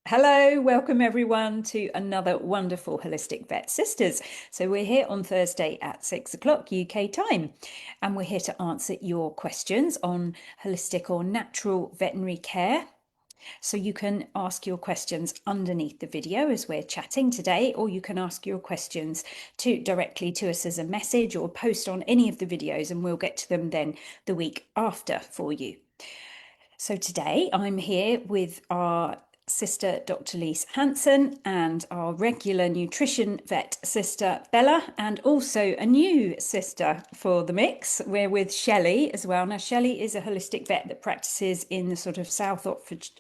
Hello, welcome everyone to another wonderful Holistic Vet Sisters. So we're here on Thursday at 6 o'clock UK time, and we're here to answer your questions on holistic or natural veterinary care. So you can ask your questions underneath the video as we're chatting today, or you can ask your questions directly to us as a message or post on any of the videos, and we'll get to them then the week after for you. So today I'm here with our sister Dr Lise Hansen and our regular nutrition vet sister Bella, and also a new sister for the mix. We're with Shelley as well. Now Shelley is a holistic vet that practices in the sort of South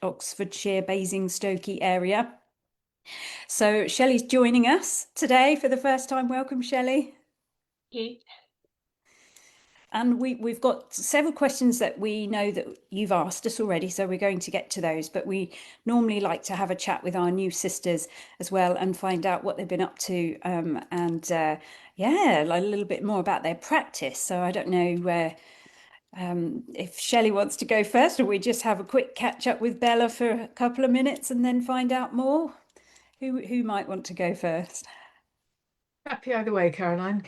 Oxfordshire, Basingstoke area. So Shelley's joining us today for the first time. Welcome, Shelley. Thank you. And we've got several questions that we know that you've asked us already, so we're going to get to those. But we normally like to have a chat with our new sisters as well and find out what they've been up to, yeah, like a little bit more about their practice. So I don't know if Shelley wants to go first, or we just have a quick catch up with Bella for a couple of minutes and then find out more. Who might want to go first? Happy either way, Caroline.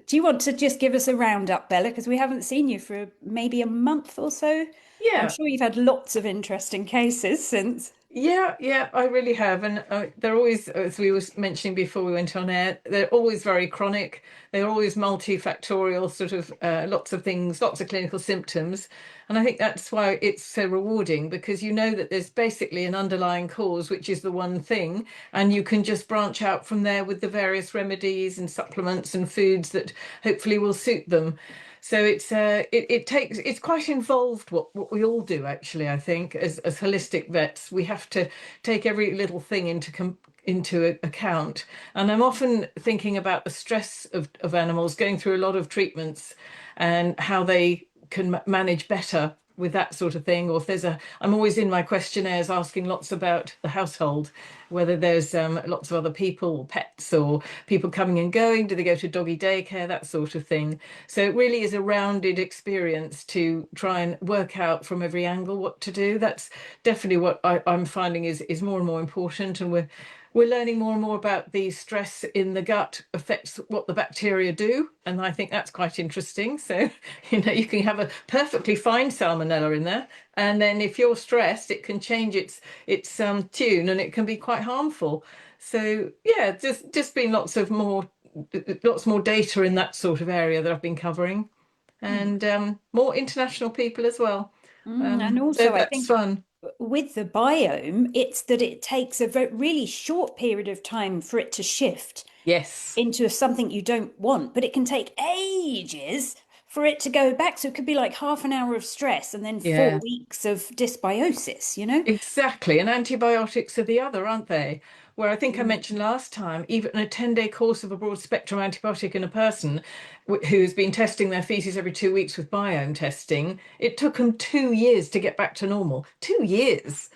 Do you want to just give us a roundup, Bella? Because we haven't seen you for maybe a month or so. Yeah. I'm sure you've had lots of interesting cases since. Yeah, I really have. And they're always, as we were mentioning before we went on air, they're always very chronic. They're always multifactorial, sort of lots of things, lots of clinical symptoms. And I think that's why it's so rewarding, because you know that there's basically an underlying cause, which is the one thing, and you can just branch out from there with the various remedies and supplements and foods that hopefully will suit them. So it's quite involved what we all do, actually. I think as holistic vets, we have to take every little thing into account. And I'm often thinking about the stress of animals going through a lot of treatments and how they can manage better with that sort of thing. Or if I'm always in my questionnaires asking lots about the household, whether there's lots of other people or pets or people coming and going, do they go to doggy daycare, that sort of thing. So it really is a rounded experience to try and work out from every angle what to do. That's definitely what I'm finding is more and more important. And we're learning more and more about the stress in the gut affects what the bacteria do. And I think that's quite interesting. So, you can have a perfectly fine salmonella in there. And then if you're stressed, it can change its tune, and it can be quite harmful. So, yeah, just been lots more data in that sort of area that I've been covering. And more international people as well. And also, so I that's think fun. with the biome, it's that it takes a really short period of time for it to shift Yes. into something you don't want, but it can take ages for it to go back. So it could be like half an hour of stress and then 4 weeks of dysbiosis, Exactly. And antibiotics are the other, aren't they? Where I think I mentioned last time, even a 10-day course of a broad spectrum antibiotic in a person who's been testing their feces every 2 weeks with biome testing, it took them 2 years to get back to normal. 2 years.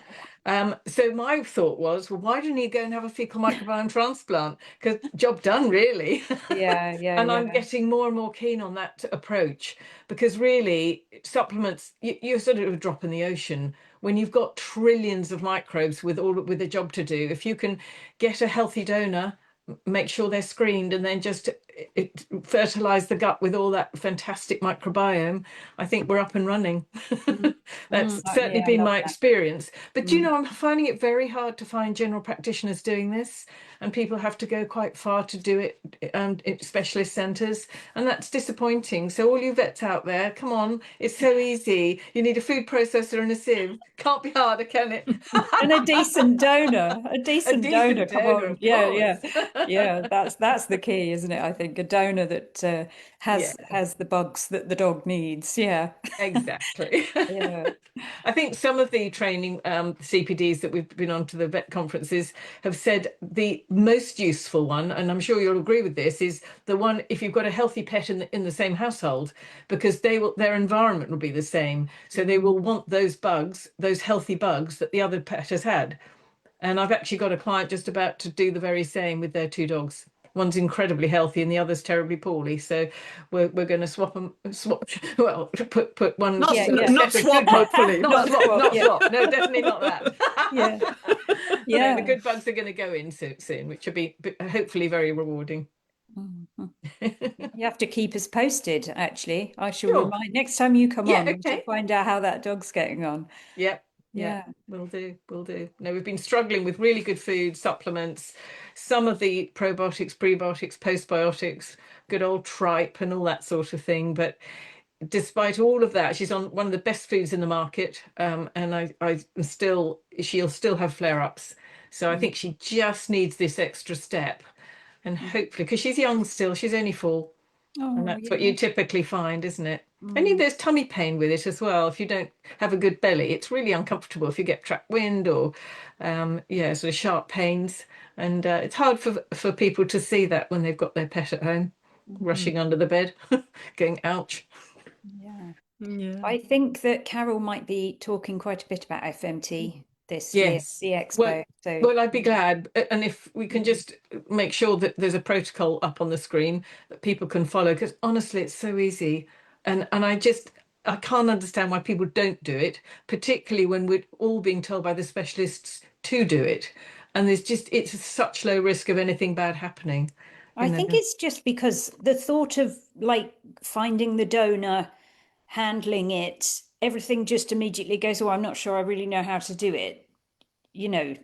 So my thought was, well, why don't you go and have a fecal microbiome transplant? Because job done, really. Yeah. And I'm getting more and more keen on that approach, because really supplements, you're sort of a drop in the ocean when you've got trillions of microbes with a job to do. If you can get a healthy donor, make sure they're screened, and then just fertilize the gut with all that fantastic microbiome, I think we're up and running. That's certainly been my experience. But I'm finding it very hard to find general practitioners doing this, and people have to go quite far to do it in specialist centres, and that's disappointing. So all you vets out there, come on, it's so easy. You need a food processor and a sieve. Can't be harder, can it? And a decent donor, a decent donor. Come on, yeah. That's the key, isn't it? I think a donor that has the bugs that the dog needs. Yeah, exactly. Yeah. I think some of the training CPDs that we've been on to the vet conferences have said the most useful one, and I'm sure you'll agree with this, is the one if you've got a healthy pet in the same household, because their environment will be the same, so they will want those bugs, those healthy bugs that the other pet has had. And I've actually got a client just about to do the very same with their two dogs. One's incredibly healthy and the other's terribly poorly. So we're going to swap. Well, put one. Not swap, hopefully. Not swap. No, definitely not that. Yeah. know, the Yeah. good bugs are going to go in soon, which will be hopefully very rewarding. Mhm. You have to keep us posted, actually. I shall Sure. remind next time you come Yeah, on, we shall okay. find out how that dog's getting on. Yep. Yeah, Yeah. will do. Will do. No, we've been struggling with really good food, supplements, some of the probiotics, prebiotics, postbiotics, good old tripe and all that sort of thing. But despite all of that, she's on one of the best foods in the market. And she'll still have flare-ups. So I think she just needs this extra step. And hopefully, because she's young still, she's only 4. And Oh, that's what yeah. you typically find, isn't it? And Mm. there's tummy pain with it as well. If you don't have a good belly, it's really uncomfortable if you get trapped wind or, yeah, sort of sharp pains. And it's hard for people to see that when they've got their pet at home, Mhm. rushing under the bed, going, ouch. Yeah. Yeah. I think that Carol might be talking quite a bit about FMT this year, Yes. the Well, expo. So, well, I'd be glad. And if we can mm. just make sure that there's a protocol up on the screen that people can follow, because honestly, it's so easy. And I can't understand why people don't do it, particularly when we're all being told by the specialists to do it. And it's such low risk of anything bad happening, you I think know. it's just because the thought of like finding the donor, handling it, everything just immediately goes, oh, I'm not sure I really know how to do it.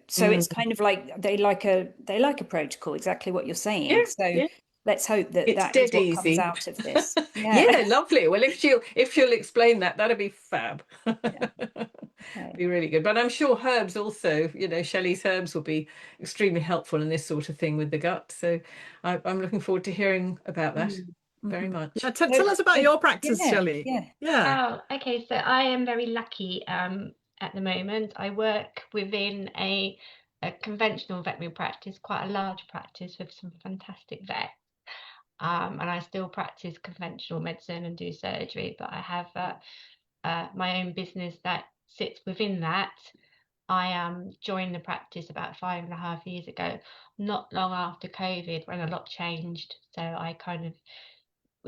So it's Mm. kind of like they like a protocol, exactly what you're Yeah, saying. So yeah. let's hope that It's that is dead what comes easy. out of this. Yeah. Yeah, lovely. Well, if she'll explain that, that'd be fab. Yeah. Okay. Be really good. But I'm sure herbs also, Shelley's herbs will be extremely helpful in this sort of thing with the gut. So I'm looking forward to hearing about that Mm. very Mhm. Yeah, much. tell us about your practice, Yeah, Shelley. yeah. Yeah. Oh, okay. So I am very lucky at the moment. I work within a conventional veterinary practice, quite a large practice with some fantastic vets. And I still practice conventional medicine and do surgery, but I have my own business that sits within that. I joined the practice about 5.5 years ago, not long after COVID, when a lot changed. So I kind of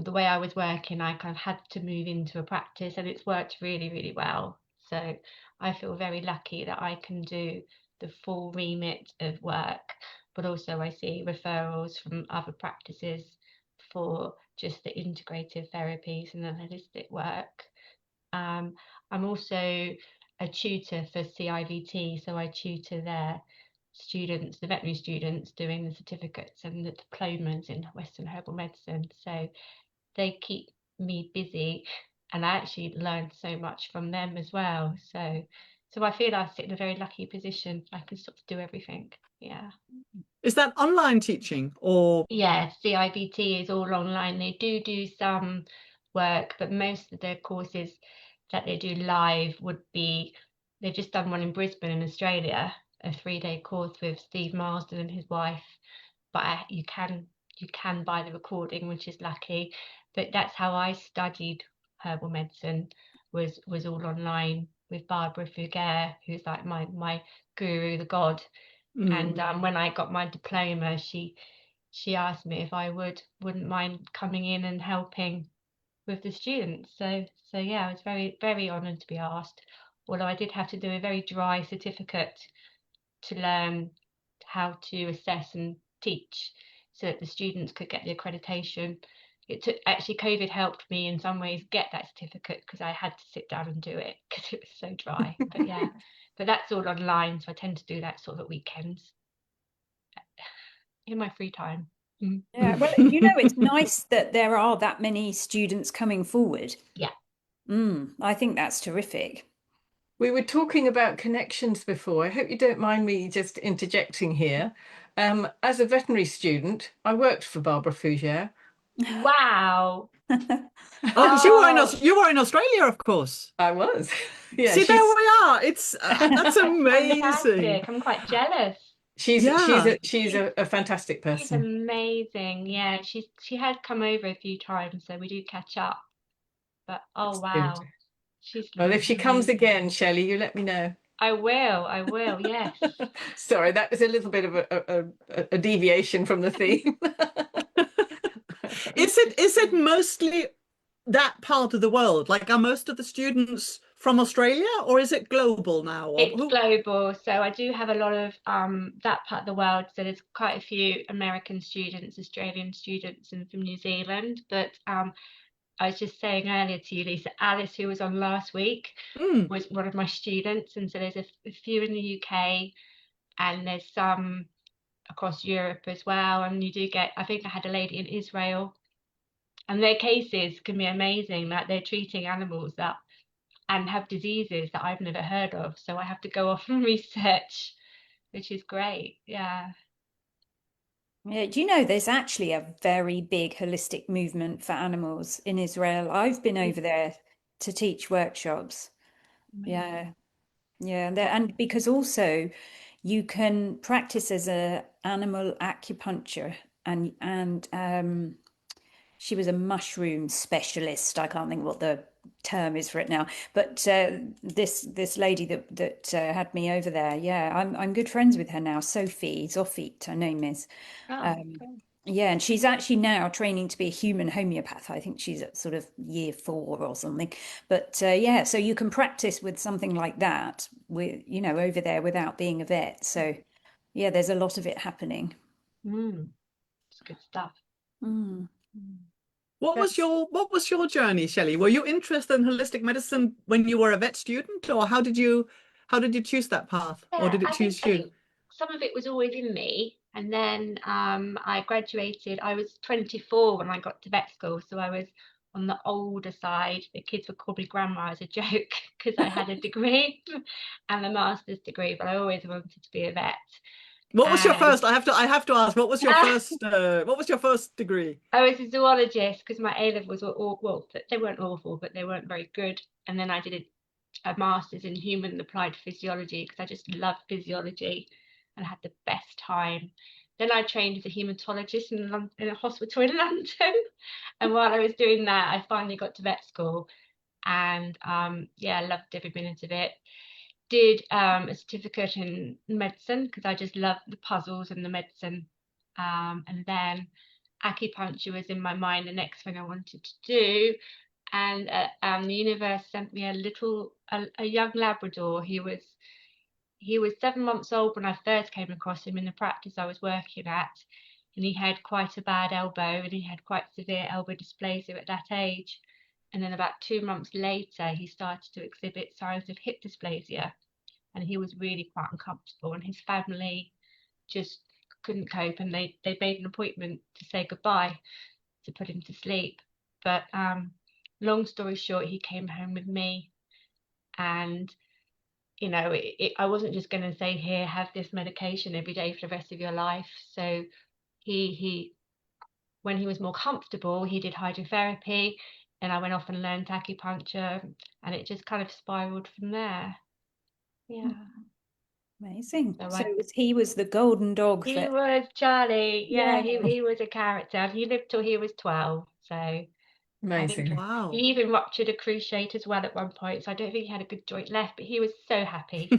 the way I was working, I kind of had to move into a practice and it's worked really, really well. So I feel very lucky that I can do the full remit of work, but also I see referrals from other practices for just the integrative therapies and the holistic work. Um, I'm also a tutor for CIVT, so I tutor their students, the veterinary students, doing the certificates and the diplomas in Western herbal medicine. So they keep me busy and I actually learned so much from them as well. So I feel I sit in a very lucky position. I can sort of do everything. Yeah. Is that online teaching or? Yeah, CIBT is all online. They do some work, but most of their courses that they do live would be, they've just done one in Brisbane in Australia, a 3-day course with Steve Marsden and his wife. But you can buy the recording, which is lucky. But that's how I studied herbal medicine, was all online with Barbara Fugere, who's like my guru, the god. And when I got my diploma, she asked me if I wouldn't mind coming in and helping with the students. So yeah, I was very, very honoured to be asked. Although I did have to do a very dry certificate to learn how to assess and teach so that the students could get the accreditation. It took actually COVID helped me in some ways get that certificate because I had to sit down and do it because it was so dry. But yeah, but that's all online, so I tend to do that sort of at weekends in my free time. Yeah, well, it's nice that there are that many students coming forward. Yeah. I think that's terrific. We were talking about connections before. I hope you don't mind me just interjecting here. As a veterinary student, I worked for Barbara Fougere. Wow. Oh, because Oh, you were in Australia, of course. I was. Yeah, See, there we are. It's that's amazing. fantastic. I'm quite jealous. Yeah. she's a fantastic She's person. amazing. Yeah, she had come over a few times, so we do catch up. But oh That's good. wow, she's Well, if she comes amazing. again, Shelley, you let me know. I will, yes. Sorry, that was a little bit of a deviation from the theme. Is it mostly that part of the world? Like, are most of the students from Australia, or is it global now? Or It's global, so I do have a lot of that part of the world. So there's quite a few American students, Australian students, and from New Zealand. But I was just saying earlier to you, Lisa, Alice, who was on last week, was one of my students, and so there's a few in the UK, and there's some across Europe as well. And you do get, I think I had a lady in Israel, and their cases can be amazing. That they're treating animals that and have diseases that I've never heard of. So I have to go off and research, which is great. Yeah. Yeah, do you know there's actually a very big holistic movement for animals in Israel? I've been over there to teach workshops. Yeah, yeah, and because also you can practice as a animal acupuncture and she was a mushroom specialist. I can't think what the term is for it now, but this lady that had me over there, yeah, I'm good friends with her now. Sophie Zophit, her name is. Yeah, and she's actually now training to be a human homeopath. I think she's at sort of year 4 or something. But yeah, so you can practice with something like that with, over there without being a vet. So yeah, there's a lot of it happening. It's good stuff. What was your journey, Shelley? Were you interested in holistic medicine when you were a vet student, or how did you choose that path, or did it choose you? I think some of it was always in me, and then I graduated. I was 24 when I got to vet school, so I was on the older side. The kids would call me grandma as a joke because I had a degree and a master's degree, but I always wanted to be a vet. What was your first? I have to ask. What was your first? What was your first degree? I was a zoologist because my A levels were well, they weren't awful, but they weren't very good. And then I did a master's in human applied physiology because I just loved physiology and had the best time. Then I trained as a hematologist in a hospital in London. And while I was doing that, I finally got to vet school, and yeah, I loved every minute of it. Did a certificate in medicine because I just loved the puzzles and the medicine. And then acupuncture was in my mind, the next thing I wanted to do. And the universe sent me a young Labrador. He was 7 months old when I first came across him in the practice I was working at, and he had quite a bad elbow, and he had quite severe elbow dysplasia at that age. And then about 2 months later, he started to exhibit signs of hip dysplasia, and he was really quite uncomfortable, and his family just couldn't cope, and they made an appointment to say goodbye, to put him to sleep. But long story short, he came home with me, and I wasn't just going to say, here, have this medication every day for the rest of your life. So he when he was more comfortable, he did hydrotherapy, and I went off and learned acupuncture, and it just kind of spiraled from there. Yeah. Amazing. So he was the golden dog. He was Charlie. Yeah, he was a character. He lived till he was 12. So Amazing. Wow. He even ruptured a cruciate as well at one point. So I don't think he had a good joint left, but he was so happy.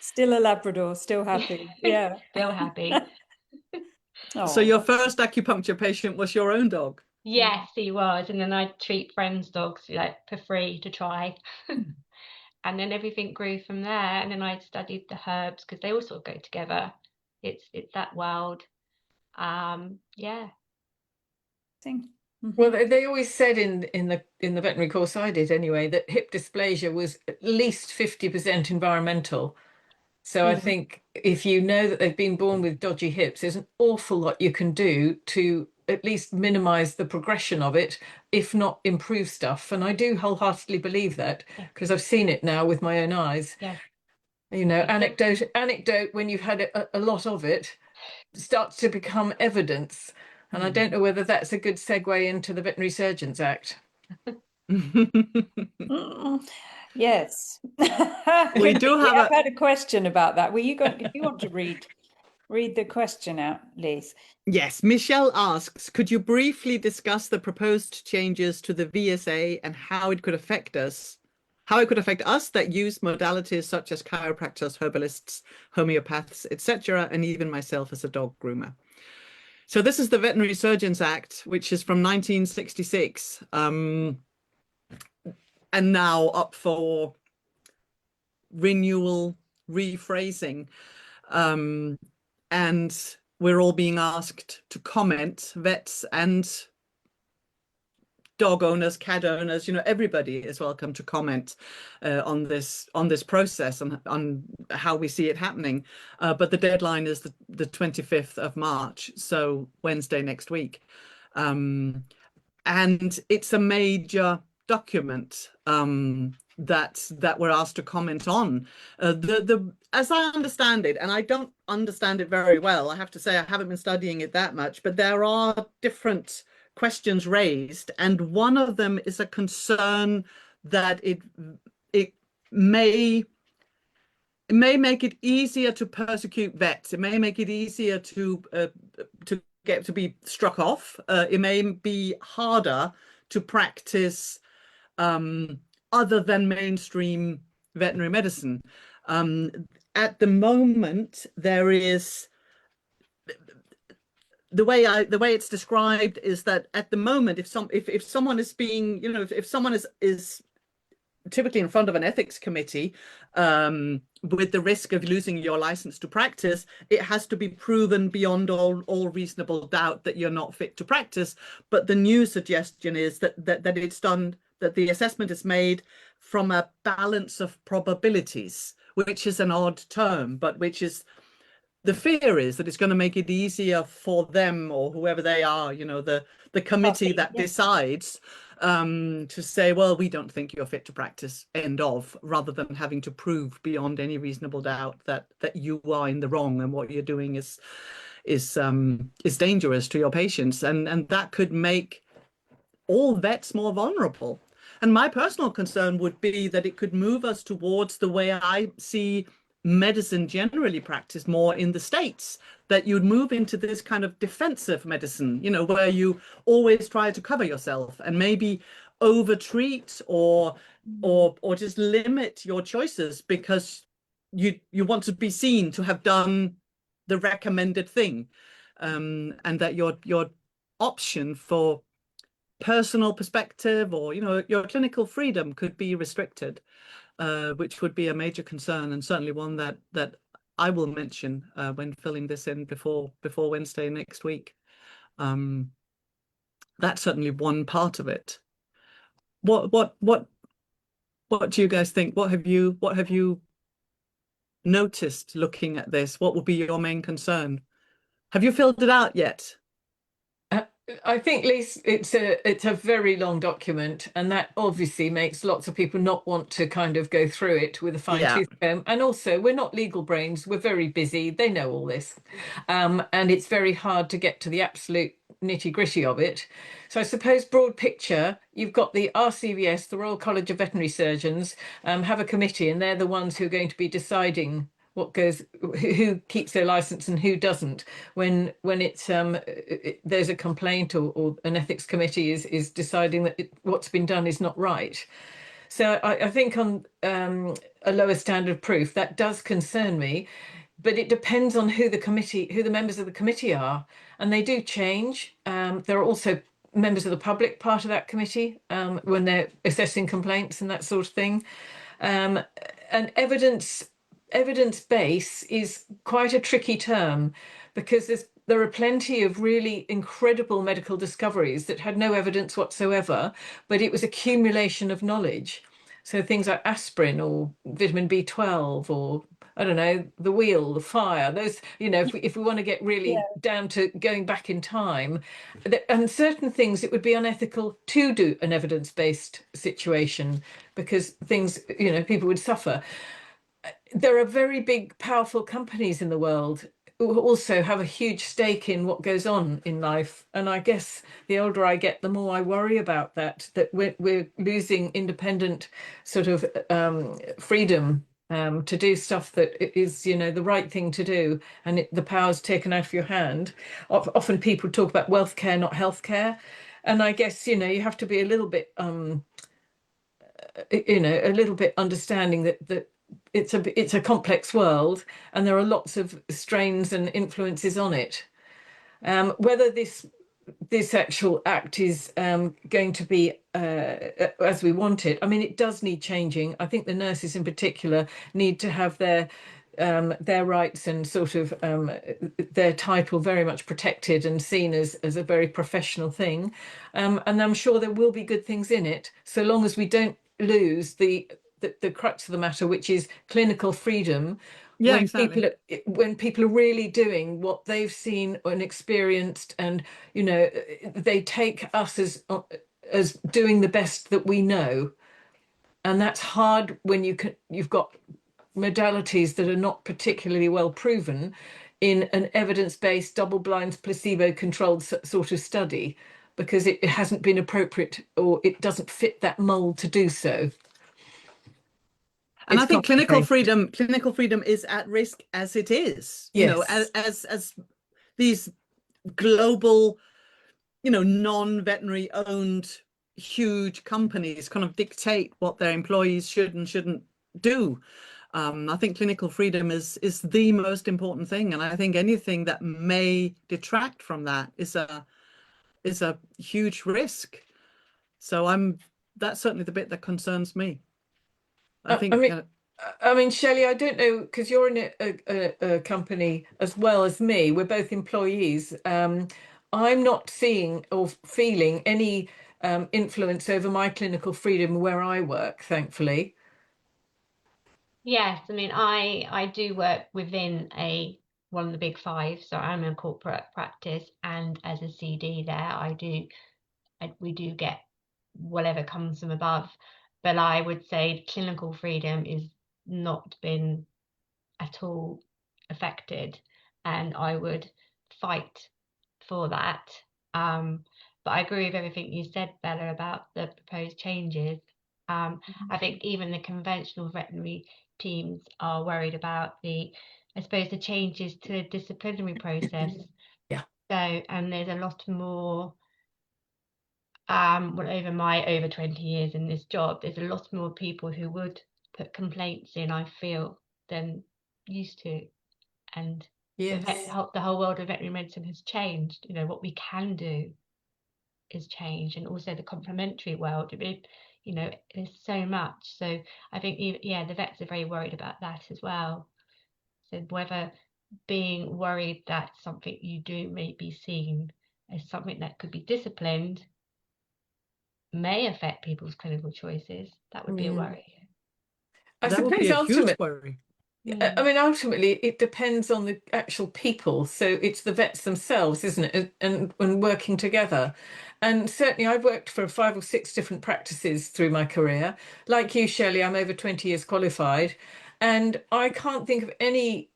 Still a Labrador, still happy. Yeah. Still happy. So your first acupuncture patient was your own dog? Yes, he was. And then I'd treat friends' dogs for free to try. And then everything grew from there. And then I studied the herbs because they all sort of go together. It's that world. Yeah. Well, they always said in the veterinary course I did anyway, that hip dysplasia was at least 50% environmental. So I think if you know that they've been born with dodgy hips, there's an awful lot you can do to at least minimize the progression of it, if not improve stuff. And I do wholeheartedly believe that because I've seen it now with my own eyes. Yeah. Anecdote, when you've had a lot of it, starts to become evidence. And I don't know whether that's a good segue into the Veterinary Surgeons Act. Yes. We do have I've had a question about that. If you want to read the question out, Liz? Yes, Michelle asks, could you briefly discuss the proposed changes to the VSA and how it could affect us that use modalities such as chiropractors, herbalists, homeopaths, etc., and even myself as a dog groomer? So this is the Veterinary Surgeons Act, which is from 1966. and now up for renewal, rephrasing. And we're all being asked to comment, vets and dog owners, cat owners, everybody is welcome to comment on this process and on how we see it happening. But the deadline is the 25th of March, so Wednesday next week. And it's a major document that we're asked to comment on. As I understand it, and I don't understand it very well, I have to say I haven't been studying it that much, but there are different questions raised, and one of them is a concern that it may make it easier to persecute vets. It may make it easier to get to be struck off. It may be harder to practice other than mainstream veterinary medicine. At the moment, there is the way it's described is that at the moment, if someone is being, if someone is typically in front of an ethics committee with the risk of losing your license to practice, it has to be proven beyond all reasonable doubt that you're not fit to practice. But the new suggestion is that it's done, that the assessment is made from a balance of probabilities, which is an odd term, but which is, the fear is that it's going to make it easier for them, or whoever they are, the committee that decides, to say, well, we don't think you're fit to practice, end of, rather than having to prove beyond any reasonable doubt that you are in the wrong and what you're doing is dangerous to your patients, and that could make all vets more vulnerable. And my personal concern would be that it could move us towards the way I see medicine generally practiced more in the States, that you'd move into this kind of defensive medicine, where you always try to cover yourself and maybe overtreat or just limit your choices because you want to be seen to have done the recommended thing, and that your option for personal perspective or your clinical freedom could be restricted. Which would be a major concern, and certainly one that I will mention when filling this in before Wednesday next week. That's certainly one part of it. What do you guys think? What have you noticed looking at this? What would be your main concern? Have you filled it out yet? I think, Lise, it's a very long document, and that obviously makes lots of people not want to kind of go through it with a fine-tooth comb. And also, we're not legal brains, we're very busy, they know all this. And it's very hard to get to the absolute nitty-gritty of it. So I suppose, broad picture, you've got the RCVS, the Royal College of Veterinary Surgeons, have a committee, and they're the ones who are going to be deciding who keeps their license and who doesn't when it's there's a complaint or an ethics committee is deciding that what's been done is not right. So I think on a lower standard of proof, that does concern me, but it depends on who the members of the committee are, and they do change. There are also members of the public part of that committee when they're assessing complaints and that sort of thing. And evidence base is quite a tricky term, because there are plenty of really incredible medical discoveries that had no evidence whatsoever, but it was accumulation of knowledge. So things like aspirin or vitamin B12 or, I don't know, the wheel, the fire, those, if we want to get really down to going back in time, and certain things it would be unethical to do an evidence-based situation, because things, people would suffer. There are very big, powerful companies in the world who also have a huge stake in what goes on in life. And I guess the older I get, the more I worry about that we're losing independent sort of freedom to do stuff that is, the right thing to do. And the power's taken out of your hand. Often people talk about wealth care, not health care. And I guess, you have to be a little bit, understanding that it's a complex world, and there are lots of strains and influences on it. Whether this actual act is going to be as we want it. I mean, it does need changing. I think the nurses in particular need to have their rights and sort of their title very much protected and seen as a very professional thing. And I'm sure there will be good things in it, so long as we don't lose the crux of the matter, which is clinical freedom. Yeah, When exactly. people are really doing what they've seen and experienced, and they take us as doing the best that we know, and that's hard when you've got modalities that are not particularly well proven in an evidence-based, double-blind, placebo-controlled sort of study, because it hasn't been appropriate, or it doesn't fit that mold to do so. And It's I think clinical complicated. freedom is at risk as it is, Yes. as these global, non-veterinary owned huge companies kind of dictate what their employees should and shouldn't do. I think clinical freedom is the most important thing, and I think anything that may detract from that is a huge risk. So that's certainly the bit that concerns me. I think I mean, Shelley, I don't know, because you're in a company as well as me. We're both employees. I'm not seeing or feeling any influence over my clinical freedom where I work, thankfully. Yes, I mean, I do work within one of the big five, so I'm in corporate practice, and as a CD there, we do get whatever comes from above. But I would say clinical freedom is not been at all affected, and I would fight for that. But I agree with everything you said, Bella, about the proposed changes. I think even the conventional veterinary teams are worried about I suppose, the changes to the disciplinary process. Yeah. So, and there's a lot more, over my over 20 years in this job, there's a lot more people who would put complaints in, I feel, than used to. And Yes. the whole world of veterinary medicine has changed. What we can do is change, and also the complementary world. There's so much. So I think, the vets are very worried about that as well. So whether being worried that something you do may be seen as something that could be disciplined may affect people's clinical choices, that would be a worry. I that would suppose be a huge ultimately, worry. I mean, ultimately, it depends on the actual people. So it's the vets themselves, isn't it? And working together. And certainly, I've worked for 5 or 6 different practices through my career. Like you, Shelley, I'm over 20 years qualified. And I can't think of any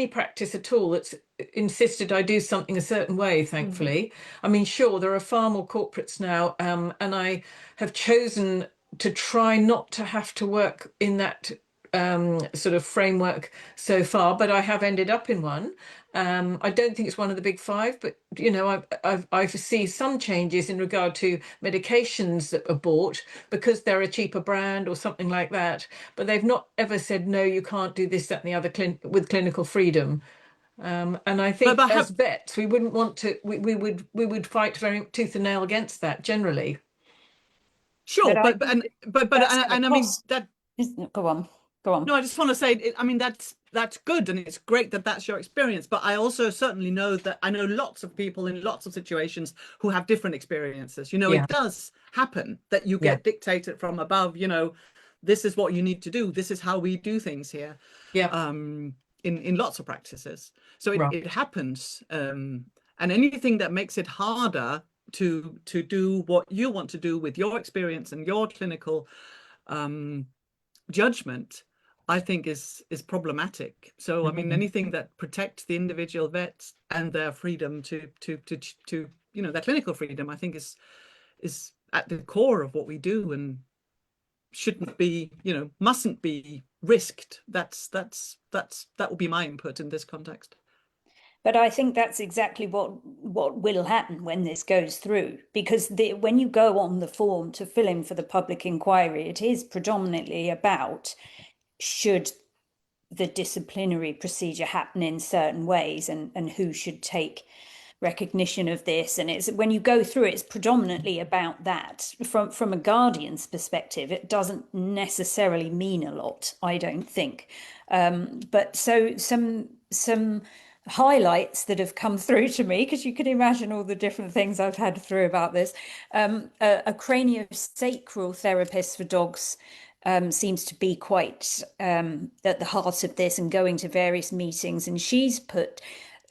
practice at all that's insisted I do something a certain way, thankfully. I mean, sure, there are far more corporates now, and I have chosen to try not to have to work in that sort of framework so far, but I have ended up in one. I don't think it's one of the big five, but I see some changes in regard to medications that are bought because they're a cheaper brand or something like that. But they've not ever said no, you can't do this, that, and the other with clinical freedom. And I think as vets, we wouldn't want to. We would fight very tooth and nail against that generally. Sure, But I mean that. Go on. Go on. No, I just want to say, I mean, that's good, and it's great that that's your experience. But I also certainly know that I know lots of people in lots of situations who have different experiences. It does happen that you get dictated from above. This is what you need to do. This is how we do things here. Yeah. In lots of practices, so it happens. And anything that makes it harder to do what you want to do with your experience and your clinical judgment, I think is problematic. So I mean, anything that protects the individual vets and their freedom to their clinical freedom, I think is at the core of what we do, and shouldn't be, mustn't be risked. That will be my input in this context. But I think that's exactly what will happen when this goes through, because when you go on the form to fill in for the public inquiry, it is predominantly about should the disciplinary procedure happen in certain ways, and who should take recognition of this, and it's when you go through it's predominantly about that. From a guardian's perspective, it doesn't necessarily mean a lot, I don't think. But so some highlights that have come through to me, because you can imagine all the different things I've had through about this. A craniosacral therapist for dogs seems to be quite at the heart of this and going to various meetings, and she's put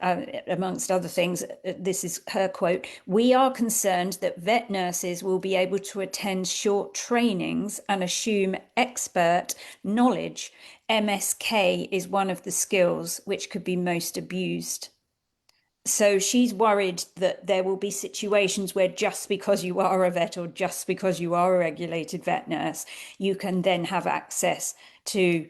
amongst other things, this is her quote: "We are concerned that vet nurses will be able to attend short trainings and assume expert knowledge. MSK is one of the skills which could be most abused." So she's worried that there will be situations where just because you are a vet or just because you are a regulated vet nurse, you can then have access to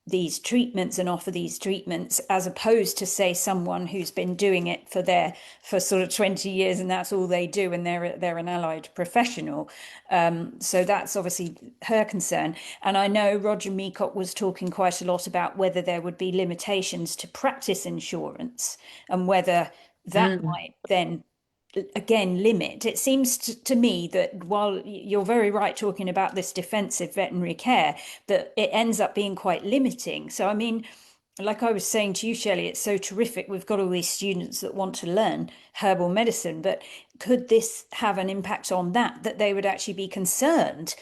these treatments and offer these treatments, as opposed to, say, someone who's been doing it for sort of 20 years and that's all they do, and they're an allied professional. So that's obviously her concern. And I know Roger Meacott was talking quite a lot about whether there would be limitations to practice insurance and whether that might then again limit. It seems to me that while you're very right talking about this defensive veterinary care, that it ends up being quite limiting. So I mean, like I was saying to you, Shelley, it's so terrific we've got all these students that want to learn herbal medicine, but could this have an impact on that they would actually be concerned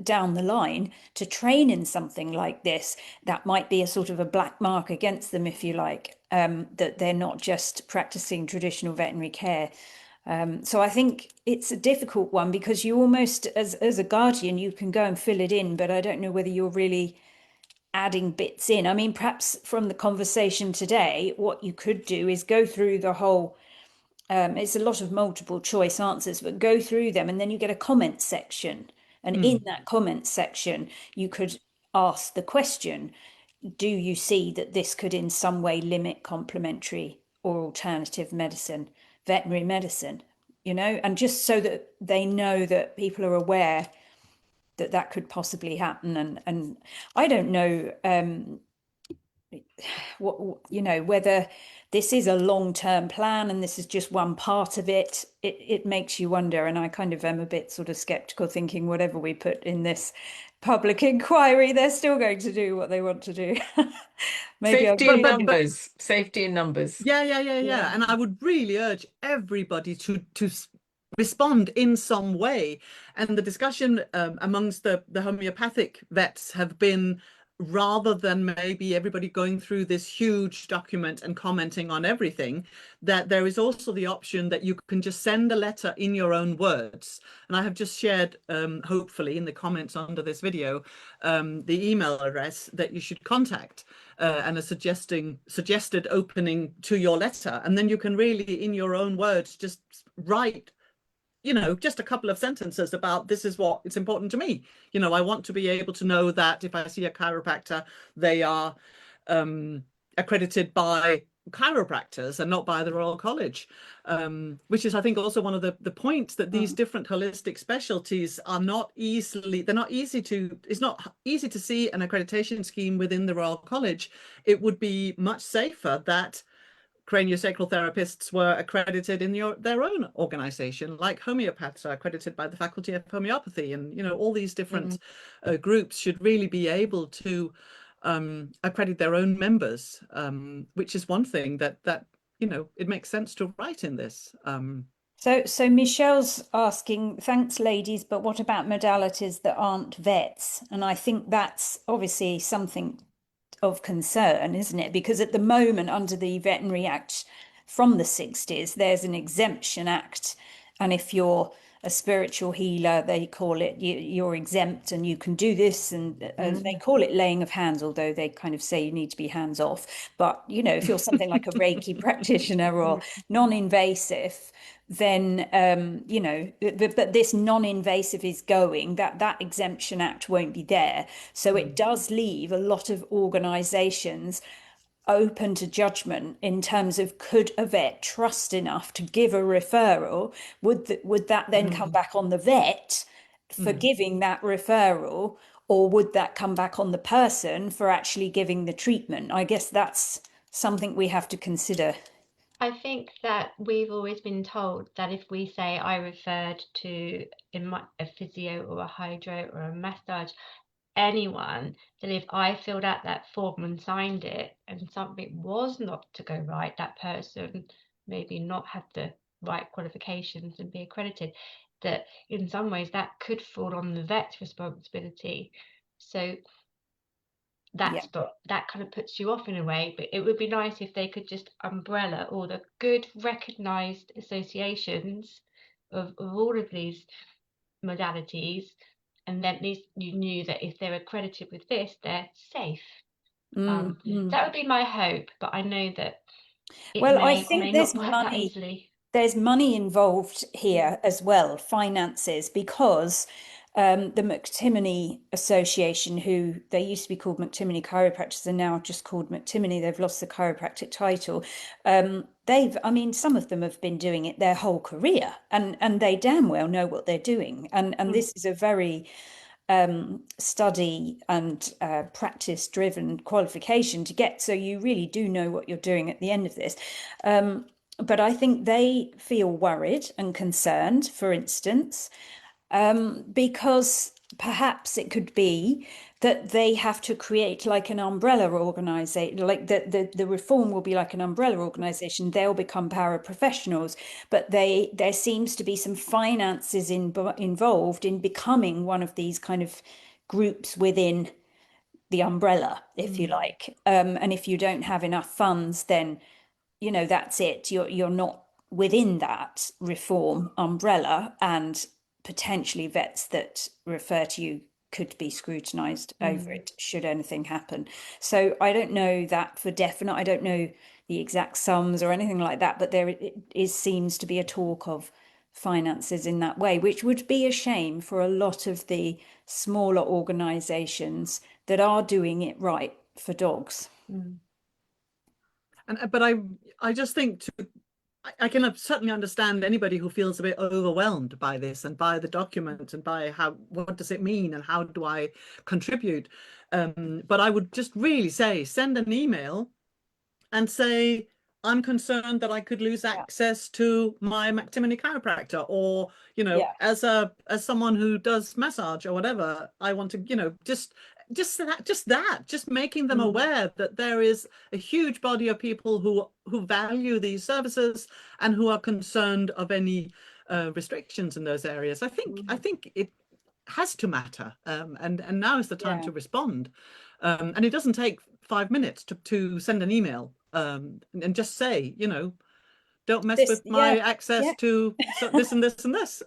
down the line to train in something like this? That might be a sort of a black mark against them, if you like, that they're not just practicing traditional veterinary care. So I think it's a difficult one, because you almost, as a guardian, you can go and fill it in, but I don't know whether you're really adding bits in. I mean, perhaps from the conversation today, what you could do is go through the whole, it's a lot of multiple choice answers, but go through them and then you get a comment section. And in that comment section, you could ask the question: do you see that this could in some way limit complementary or alternative medicine, veterinary medicine, and just so that they know that people are aware that that could possibly happen. And I don't know whether this is a long-term plan and this is just one part of it. It makes you wonder, and I kind of am a bit sort of skeptical, thinking whatever we put in this public inquiry, they're still going to do what they want to do. Maybe safety in numbers. Safety in numbers. Yeah. And I would really urge everybody to respond in some way. And the discussion amongst the homeopathic vets have been, rather than maybe everybody going through this huge document and commenting on everything, that there is also the option that you can just send a letter in your own words. And I have just shared, hopefully in the comments under this video, the email address that you should contact and a suggested opening to your letter. And then you can really, in your own words, just write, just a couple of sentences about, this is what it's important to me. I want to be able to know that if I see a chiropractor, they are accredited by chiropractors and not by the Royal College, which is, I think, also one of the points, that these different holistic specialties are not it's not easy to see an accreditation scheme within the Royal College. It would be much safer that craniosacral therapists were accredited in their own organization, like homeopaths are accredited by the Faculty of Homeopathy, and all these different groups should really be able to accredit their own members, which is one thing that it makes sense to write in this. So Michelle's asking, thanks ladies, but what about modalities that aren't vets? And I think that's obviously something of concern, isn't it? Because at the moment, under the Veterinary Act from the 60s, there's an exemption act, and if you're a spiritual healer, they call it, you're exempt and you can do this, and they call it laying of hands, although they kind of say you need to be hands off. But if you're something like a Reiki practitioner or non-invasive, then but this non-invasive is going, that exemption act won't be there. So it does leave a lot of organizations open to judgment in terms of, could a vet trust enough to give a referral? Would that then come back on the vet for giving that referral, or would that come back on the person for actually giving the treatment? I guess that's something we have to consider. I think that we've always been told that if we say I referred to a physio or a hydro or a massage, anyone, that if I filled out that form and signed it and something was not to go right, that person maybe not have the right qualifications and be accredited, that in some ways that could fall on the vet's responsibility. So Yeah. that kind of puts you off in a way, but it would be nice if they could just umbrella all the good recognized associations of all of these modalities, and then at least you knew that if they're accredited with this, they're safe. That would be my hope, but I know that it Well, I may or think may not work that easily. there's money involved here as well, finances, because the McTimoney Association, who they used to be called McTimoney Chiropractors, are now just called McTimoney. They've lost the chiropractic title. I mean, some of them have been doing it their whole career, and they damn well know what they're doing. And this is a very study and practice driven qualification to get, so you really do know what you're doing at the end of this. But I think they feel worried and concerned, for instance, because perhaps it could be that they have to create like an umbrella organization, like the reform will be like an umbrella organization. They'll become paraprofessionals, but there seems to be some finances involved in becoming one of these kind of groups within the umbrella, if you like. And if you don't have enough funds, then that's it. You're not within that reform umbrella, and potentially vets that refer to you could be scrutinized over it should anything happen. So I don't know that for definite. I don't know the exact sums or anything like that, but there seems to be a talk of finances in that way, which would be a shame for a lot of the smaller organizations that are doing it right for dogs. But I just think I can certainly understand anybody who feels a bit overwhelmed by this and by the document and by what does it mean and how do I contribute. But I would just really say, send an email and say, I'm concerned that I could lose access to my McTimoney chiropractor, or, as someone who does massage or whatever, I want to, just making them aware that there is a huge body of people who value these services and who are concerned of any restrictions in those areas. I think it has to matter, and now is the time to respond. And it doesn't take 5 minutes to send an email and just say, don't mess with my access to this and this and this.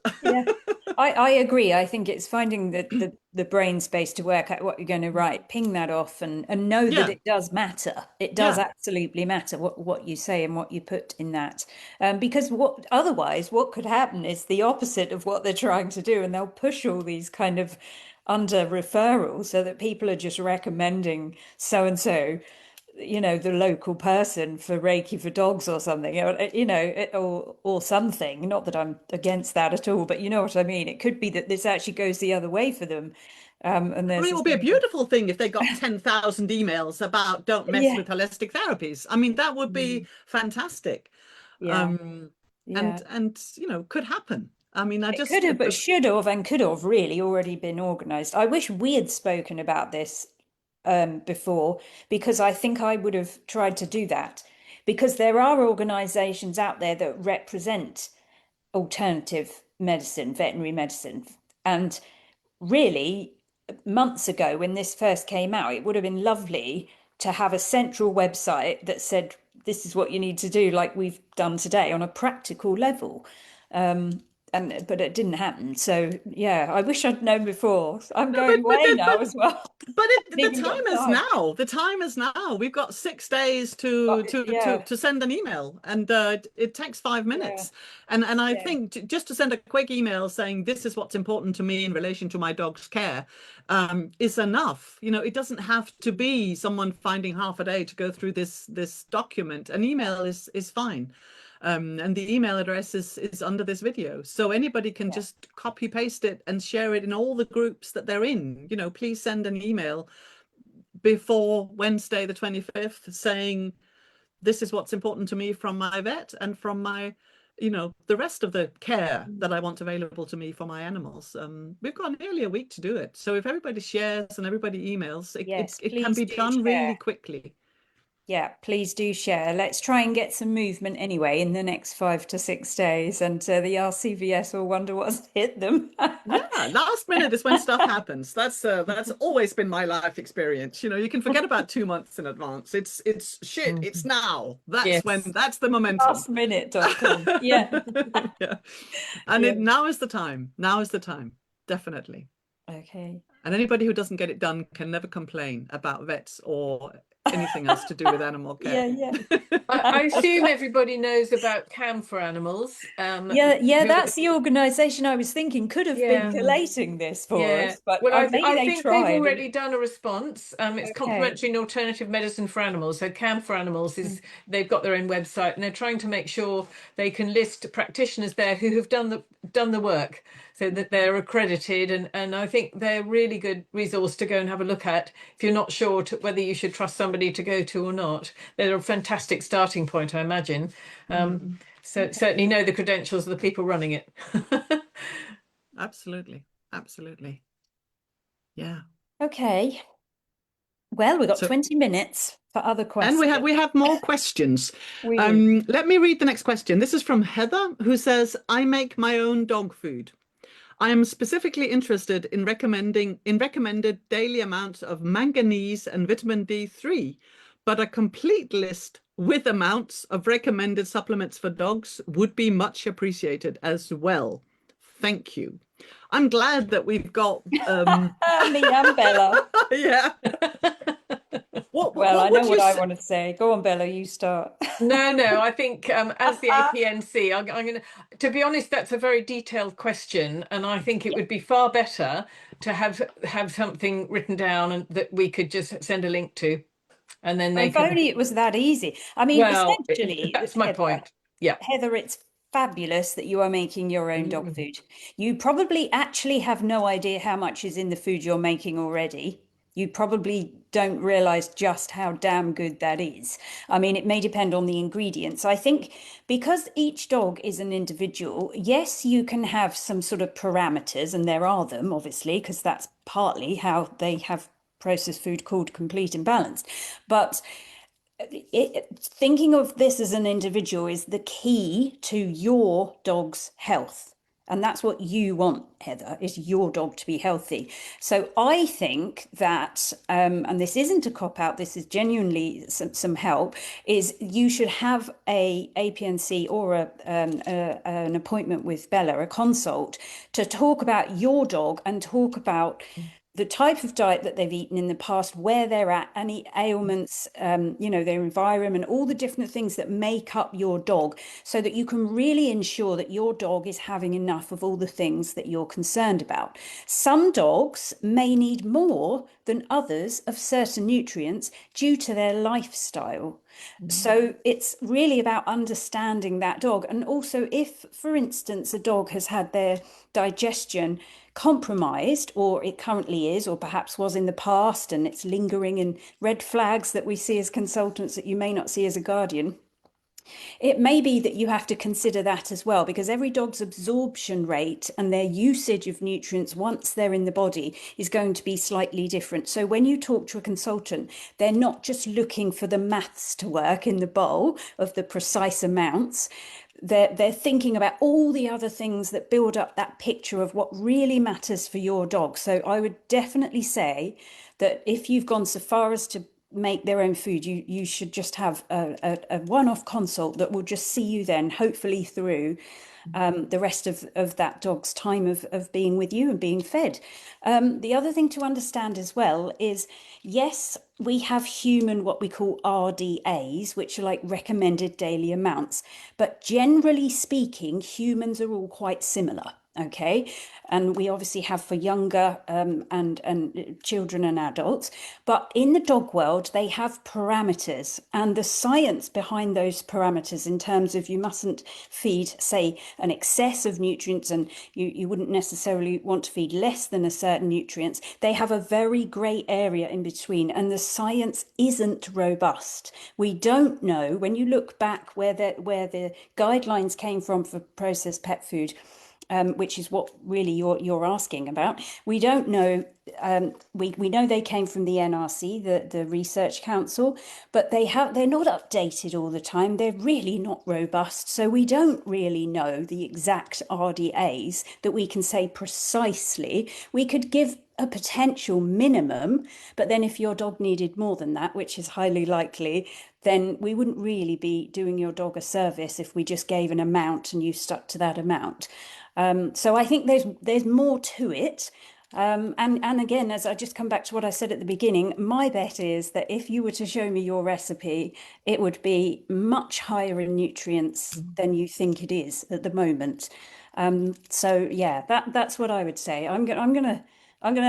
I agree. I think it's finding the brain space to work out what you're going to write, ping that off, and know that it does matter. It does absolutely matter what you say and what you put in that. Because otherwise what could happen is the opposite of what they're trying to do, and they'll push all these kind of under referrals so that people are just recommending so and so, the local person for Reiki for dogs or something, or something. Not that I'm against that at all, but you know what I mean. It could be that this actually goes the other way for them. And it would be a beautiful thing if they got 10,000 emails about don't mess with holistic therapies. I mean, that would be fantastic. And could happen. I mean, it could have, but should have and could have really already been organized. I wish we had spoken about this before, because I think I would have tried to do that, because there are organizations out there that represent alternative medicine, veterinary medicine. And really, months ago when this first came out, it would have been lovely to have a central website that said, this is what you need to do, like we've done today, on a practical level. But it didn't happen. So I wish I'd known before. I'm going away now as well. But the time is now. The time is now. We've got 6 days to send an email, and it takes 5 minutes. And I think just to send a quick email saying this is what's important to me in relation to my dog's care is enough. It doesn't have to be someone finding half a day to go through this document. An email is fine. And the email address is under this video, so anybody can just copy paste it and share it in all the groups that they're in. Please send an email before Wednesday the 25th saying this is what's important to me from my vet and from my, the rest of the care that I want available to me for my animals. We've got nearly a week to do it. So if everybody shares and everybody emails, Yes, it can please be do done share. really quickly. Yeah, please do share. Let's try and get some movement anyway in the next 5 to 6 days, and the RCVS will wonder what's hit them. Yeah, last minute is when stuff happens. That's always been my life experience. You can forget about 2 months in advance. It's shit. It's now. That's the momentum. Lastminute.com. Yeah. Yeah. And Yeah. now is the time. Now is the time. Definitely. Okay. And anybody who doesn't get it done can never complain about vets or anything else to do with animal care. Yeah. I assume everybody knows about CAM for animals. Yeah, that's the organisation I was thinking could have been Yeah. collating this for us, but well, I maybe they think tried. they've already done a response. It's Okay. complementary and alternative medicine for animals. So CAM for animals is they've got their own website, and they're trying to make sure they can list practitioners there who have done the work, so that they're accredited. And I think they're a really good resource to go and have a look at if you're not sure whether you should trust somebody to go to or not. They're a fantastic starting point, I imagine. So certainly know the credentials of the people running it. Absolutely. Yeah. Okay. Well, we've got 20 minutes for other questions. And we have more questions. We do. Let me read the next question. This is from Heather, who says, I make my own dog food. I am specifically interested in recommended daily amounts of manganese and vitamin D3, but a complete list with amounts of recommended supplements for dogs would be much appreciated as well. Thank you. I'm glad that we've got Me and Bella. Yeah. Well, I know what I want to say. Go on, Bella, you start. No, I think as the APNC, I'm going to be honest, that's a very detailed question, and I think it would be far better to have something written down and that we could just send a link to, and then they If only it was that easy. I mean, essentially, that's my point. Yeah, Heather, it's fabulous that you are making your own dog food. You probably actually have no idea how much is in the food you're making already. You probably don't realize just how damn good that is. I mean, it may depend on the ingredients. I think because each dog is an individual, yes, you can have some sort of parameters, and there are them, obviously, because that's partly how they have processed food called complete and balanced. But thinking of this as an individual is the key to your dog's health. And that's what you want, Heather, is your dog to be healthy. So I think that, and this isn't a cop-out, this is genuinely some help, is you should have a APNC or an appointment with Bella, a consult, to talk about your dog and talk about the type of diet that they've eaten in the past, where they're at, any ailments, their environment, all the different things that make up your dog, so that you can really ensure that your dog is having enough of all the things that you're concerned about. Some dogs may need more than others of certain nutrients due to their lifestyle. So it's really about understanding that dog. And also, if, for instance, a dog has had their digestion compromised, or it currently is, or perhaps was in the past, and it's lingering in red flags that we see as consultants that you may not see as a guardian, it may be that you have to consider that as well, because every dog's absorption rate and their usage of nutrients once they're in the body is going to be slightly different. So when you talk to a consultant, they're not just looking for the maths to work in the bowl of the precise amounts. They're thinking about all the other things that build up that picture of what really matters for your dog. So I would definitely say that if you've gone so far as to make their own food, you should just have a one-off consult that will just see you then, hopefully through the rest of that dog's time of being with you and being fed. The other thing to understand as well is, yes, we have human, what we call RDAs, which are like recommended daily amounts. But generally speaking, humans are all quite similar. Okay, and we obviously have for younger and children and adults, but in the dog world they have parameters, and the science behind those parameters in terms of you mustn't feed, say, an excess of nutrients, and you wouldn't necessarily want to feed less than a certain nutrients. They have a very grey area in between, and the science isn't robust. We don't know, when you look back where the guidelines came from for processed pet food, which is what really you're asking about. We don't know. We know they came from the NRC, the Research Council, but they're not updated all the time. They're really not robust. So we don't really know the exact RDAs that we can say precisely. We could give a potential minimum, but then if your dog needed more than that, which is highly likely, then we wouldn't really be doing your dog a service if we just gave an amount and you stuck to that amount. So I think there's more to it. And again, as I just come back to what I said at the beginning, my bet is that if you were to show me your recipe, it would be much higher in nutrients than you think it is at the moment. So yeah, that's what I would say. I'm gonna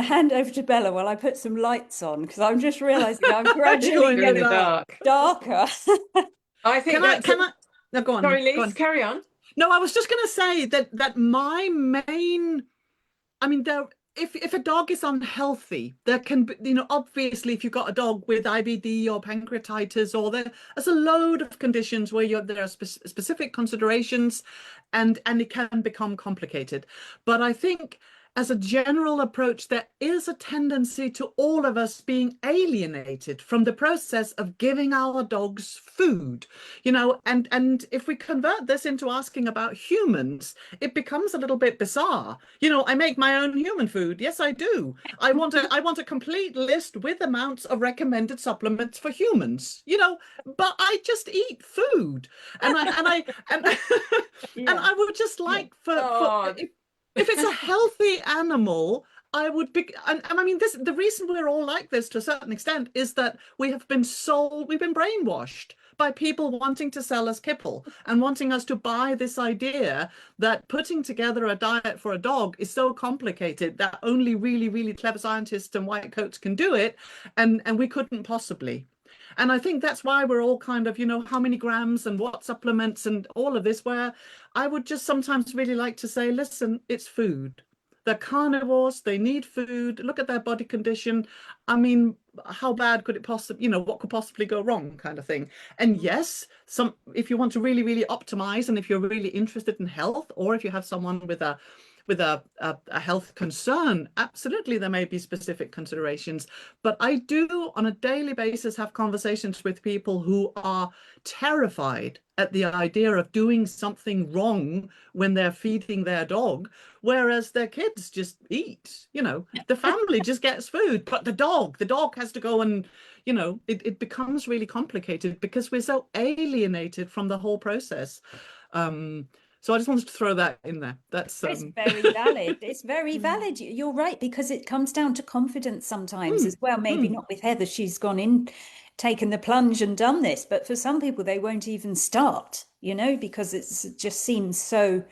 hand over to Bella while I put some lights on, because I'm just realizing I'm gradually You're in the getting dark. darker. I think No, go on. Sorry, Lise, go on. carry on. No, I was just going to say that my main, I mean, if a dog is unhealthy, there can be, obviously, if you've got a dog with IBD or pancreatitis, or there's a load of conditions where there are specific considerations, and it can become complicated. But I think, as a general approach, there is a tendency to all of us being alienated from the process of giving our dogs food, and if we convert this into asking about humans, it becomes a little bit bizarre. I make my own human food. Yes, I do. I want a complete list with amounts of recommended supplements for humans, but I just eat food. And I would just like if it's a healthy animal, I would be, and I mean, the reason we're all like this to a certain extent is that we've been brainwashed by people wanting to sell us kibble and wanting us to buy this idea that putting together a diet for a dog is so complicated that only really, really clever scientists and white coats can do it, and we couldn't possibly. And I think that's why we're all kind of, how many grams and what supplements and all of this, where I would just sometimes really like to say, listen, it's food. They're carnivores, they need food. Look at their body condition. I mean, how bad could it possibly, what could possibly go wrong, kind of thing. And yes, if you want to really, really optimize, and if you're really interested in health, or if you have someone with a health concern, absolutely there may be specific considerations. But I do on a daily basis have conversations with people who are terrified at the idea of doing something wrong when they're feeding their dog, whereas their kids just eat. The family just gets food, but the dog has to go, and it becomes really complicated because we're so alienated from the whole process. So I just wanted to throw that in there. It's very valid. It's very valid. You're right, because it comes down to confidence sometimes as well. Maybe not with Heather. She's gone in, taken the plunge and done this. But for some people, they won't even start, because it just seems so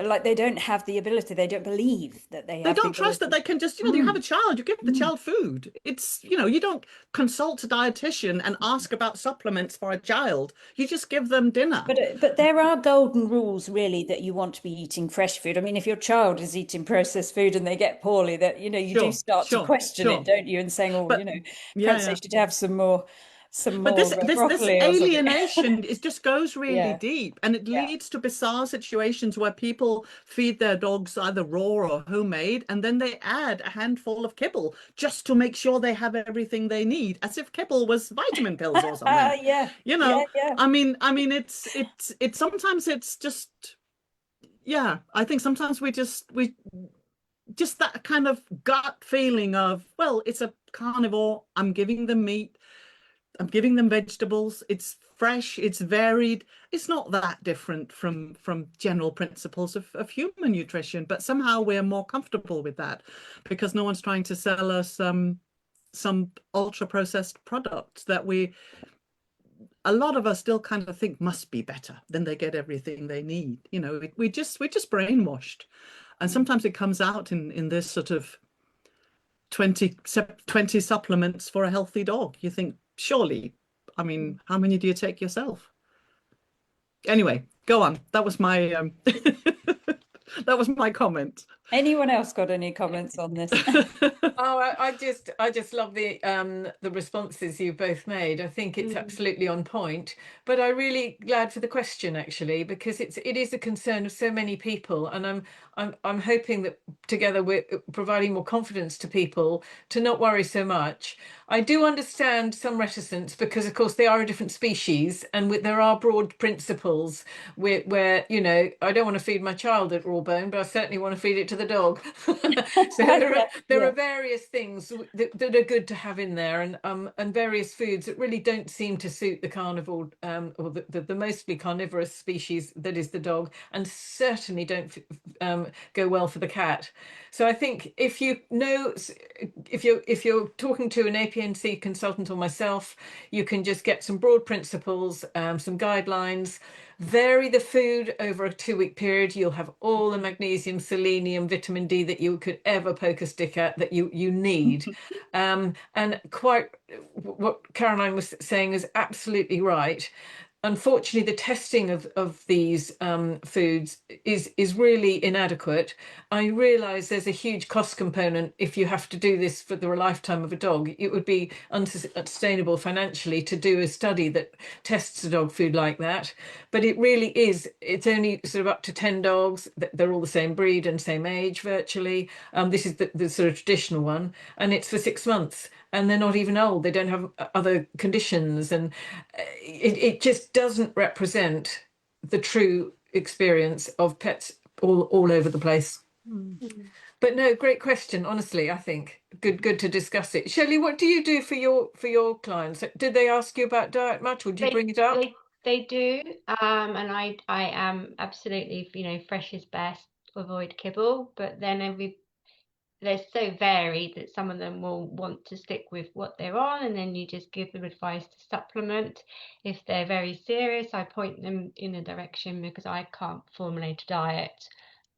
like they don't have the ability. They don't believe that they have. They don't trust that they can just, you have a child, you give the child food. It's, you don't consult a dietitian and ask about supplements for a child. You just give them dinner. But there are golden rules, really, that you want to be eating fresh food. I mean, if your child is eating processed food and they get poorly, that, you do start to question it, don't you? And saying, perhaps they should have some more. But this alienation just goes really deep, and it leads to bizarre situations where people feed their dogs either raw or homemade, and then they add a handful of kibble just to make sure they have everything they need, as if kibble was vitamin pills or something. I mean, it's sometimes it's just, I think sometimes we just that kind of gut feeling of, well, it's a carnivore, I'm giving them meat, I'm giving them vegetables, it's fresh, it's varied. It's not that different from general principles of human nutrition, but somehow we're more comfortable with that because no one's trying to sell us some ultra processed products that a lot of us still kind of think must be better, then they get everything they need. You know, we're just brainwashed. And sometimes it comes out in this sort of 20 supplements for a healthy dog. You think, surely, I mean, how many do you take yourself? Anyway, go on. That was my that was my comment. Anyone else got any comments on this? Oh, I just love the responses you both made. I think it's absolutely on point. But I'm really glad for the question, actually, because it is a concern of so many people, and I'm hoping that together we're providing more confidence to people to not worry so much. I do understand some reticence because, of course, they are a different species, and there are broad principles where you know, I don't want to feed my child at raw bone, but I certainly want to feed it to the dog. So there are various things that are good to have in there, and various foods that really don't seem to suit the carnivore or the mostly carnivorous species that is the dog, and certainly don't go well for the cat. So I think if you know, if you're talking to an APNC consultant or myself, you can just get some broad principles, some guidelines. Vary the food over a 2-week period. You'll have all the magnesium, selenium, vitamin D that you could ever poke a stick at that you need. And quite what Caroline was saying is absolutely right. Unfortunately, the testing of these foods is really inadequate. I realise there's a huge cost component if you have to do this for the lifetime of a dog. It would be unsustainable financially to do a study that tests a dog food like that. But it really is. It's only sort of up to 10 dogs. They're all the same breed and same age virtually. This is the sort of traditional one, and it's for 6 months. And they're not even old. They don't have other conditions, and it just doesn't represent the true experience of pets all over the place. But no, great question. Honestly, I think good to discuss it. Shelley, what do you do for your clients? Did they ask you about diet much, or do you bring it up? They do, and I am absolutely, you know, fresh is best. Avoid kibble, but then they're so varied that some of them will want to stick with what they're on, and then you just give them advice to supplement. If they're very serious, I point them in a direction because I can't formulate a diet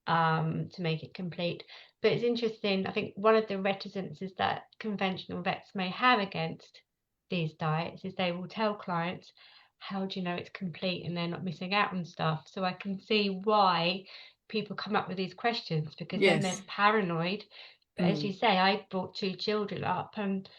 to make it complete. But it's interesting, I think one of the reticences that conventional vets may have against these diets is they will tell clients, how do you know it's complete and they're not missing out on stuff? So I can see why people come up with these questions, because then they're paranoid. But as you say, I brought 2 children up, and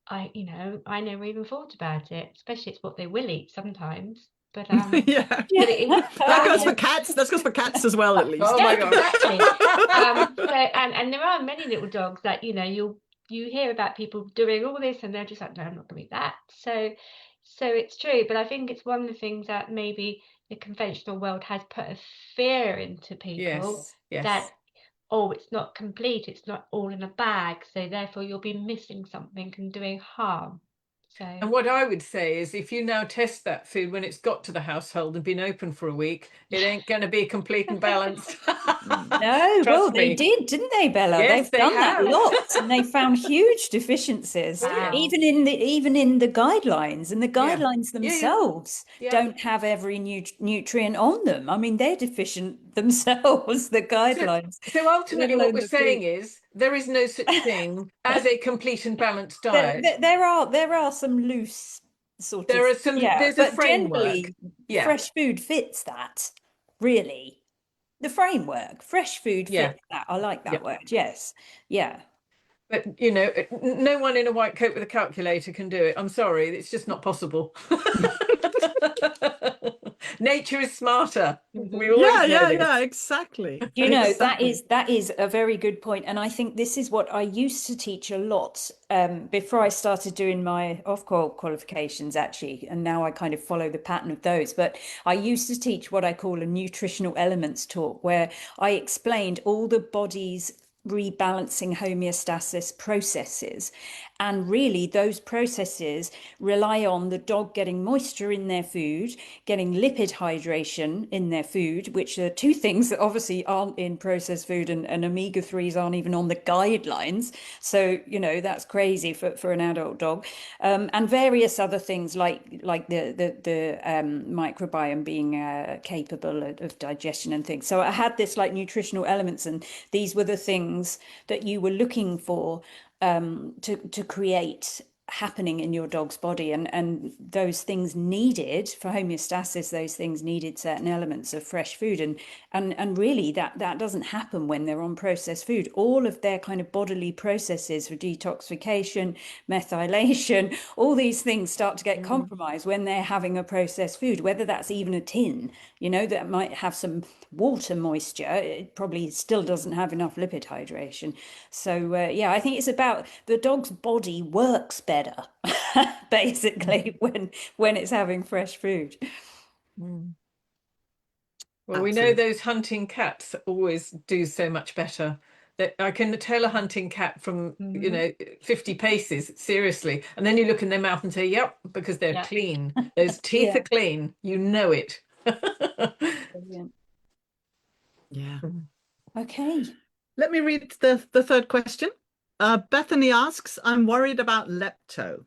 I never even thought about it, especially it's what they will eat sometimes. But yeah, that goes for cats. That goes for cats as well, at least. Oh my God. Exactly. So and there are many little dogs that you hear about people doing all this and they're just like, no, I'm not going to eat that. So it's true, but I think it's one of the things that maybe the conventional world has put a fear into people that, oh, it's not complete, it's not all in a bag, so therefore you'll be missing something and doing harm. So, and what I would say is, if you now test that food when it's got to the household and been open for a week, it ain't going to be complete and balanced. No, well, they did, didn't they, Bella? Yes, They've done that lots, and they found huge deficiencies, Wow. even in the guidelines, and the guidelines themselves don't have every nutrient on them. I mean, they're deficient themselves, the guidelines. So ultimately, what we're saying is there is no such thing as a complete and balanced diet. There are some loose sort there of are some there's a framework. Fresh food fits that, really. The framework, fresh food fits that. I like that word. Yes. Yeah. But no one in a white coat with a calculator can do it. I'm sorry, it's just not possible. Nature is smarter. We always know this. Exactly. That is a very good point, and I think this is what I used to teach a lot before I started doing my off-call qualifications, actually, and now I kind of follow the pattern of those. But I used to teach what I call a nutritional elements talk, where I explained all the body's rebalancing homeostasis processes. And really, those processes rely on the dog getting moisture in their food, getting lipid hydration in their food, which are two things that obviously aren't in processed food, and omega-3s aren't even on the guidelines. So, you know, that's crazy for an adult dog. And various other things like the microbiome being capable of digestion and things. So I had this like nutritional elements, and these were the things that you were looking for to create happening in your dog's body, and those things needed for homeostasis, those things needed certain elements of fresh food, and really that doesn't happen when they're on processed food. All of their kind of bodily processes for detoxification, methylation, all these things start to get compromised when they're having a processed food, whether that's even a tin, you know, that might have some water moisture. It probably still doesn't have enough lipid hydration. So yeah, I think it's about the dog's body works better basically when it's having fresh food. Well, we know those hunting cats always do so much better. That I can tell a hunting cat from, you know, 50 paces, seriously. And then you look in their mouth and say, yep, because they're clean. Those teeth are clean. You know it. Brilliant. Yeah. Okay. Let me read the third question. Bethany asks, I'm worried about lepto.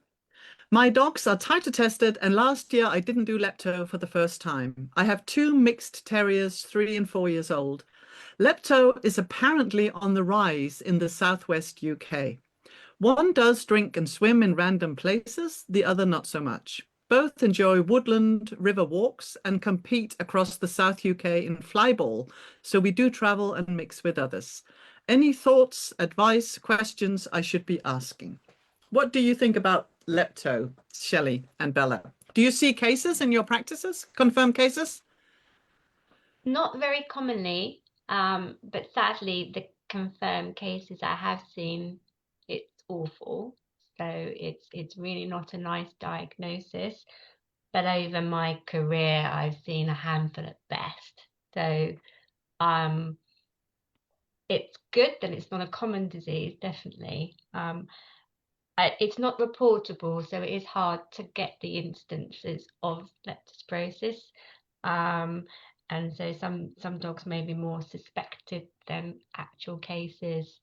My dogs are titer tested, and last year I didn't do lepto for the first time. I have 2 mixed terriers, 3 and 4 years old. Lepto is apparently on the rise in the southwest UK. One does drink and swim in random places, the other not so much. Both enjoy woodland river walks and compete across the South UK in flyball, so we do travel and mix with others. Any thoughts, advice, questions I should be asking? What do you think about lepto, Shelley and Bella? Do you see cases in your practices, confirmed cases? Not very commonly, but sadly, the confirmed cases I have seen, it's awful. So it's really not a nice diagnosis. But over my career, I've seen a handful at best. So it's good that it's not a common disease, definitely. It's not reportable, so it is hard to get the instances of leptospirosis. And so some dogs may be more suspected than actual cases.